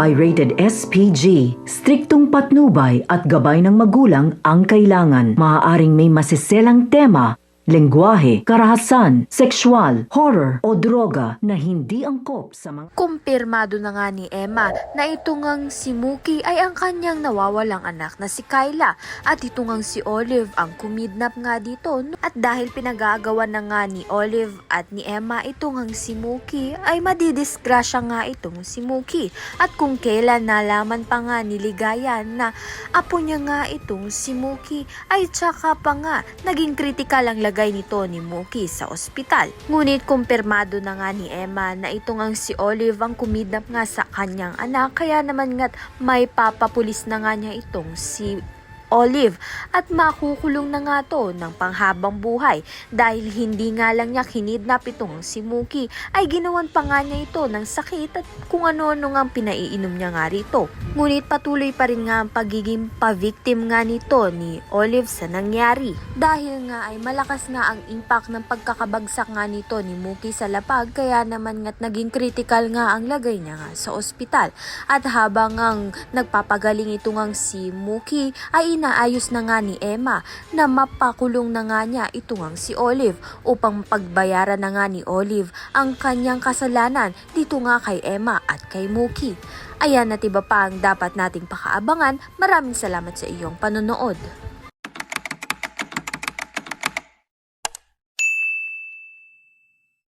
ay rated SPG. Striktong patnubay at gabay ng magulang ang kailangan. Maaaring may masiselang tema, lengguwahe, karahasan, sexual, horror o droga na hindi angkop sa mga... Kumpirmado na nga ni Emma na ito ngang si Mookie ay ang kanyang nawawalang anak na si Kyla at ito ngang si Olive ang kumidnap nga dito. At dahil pinagagawa na nga ni Olive at ni Emma ito ngang si Mookie ay madidisgrasya nga itong si Mookie. At kung kailan nalaman pa nga ni Ligaya na apo niya nga itong si Mookie ay tsaka pa nga naging kritikal ang lagay nito ni Mookie sa ospital. Ngunit kumpirmado na nga ni Emma na ito ngang si Olive ang kumidnap nga sa kanyang anak, kaya naman nga't may papapulis na nga niya itong si Olive at makukulong na nga to ng panghabang buhay dahil hindi nga lang niya kinidnap itong si Mookie ay ginawan pa nga niya ito ng sakit at kung ano-ano nga pinaiinom niya nga rito. Ngunit patuloy pa rin nga ang pagiging pa-victim nga nito ni Olive sa nangyari dahil nga ay malakas nga ang impact ng pagkakabagsak nga nito ni Mookie sa lapag, kaya naman nga't naging critical nga ang lagay niya nga sa ospital. At habang ang nagpapagaling ito ngang si Mookie ay inaayos na nga ni Emma na mapakulong na nga niya ito ngang si Olive upang pagbayaran na nga ni Olive ang kanyang kasalanan dito nga kay Emma at kay Mookie. Ayan at iba pa ang dapat nating pakaabangan. Maraming salamat sa iyong panonood.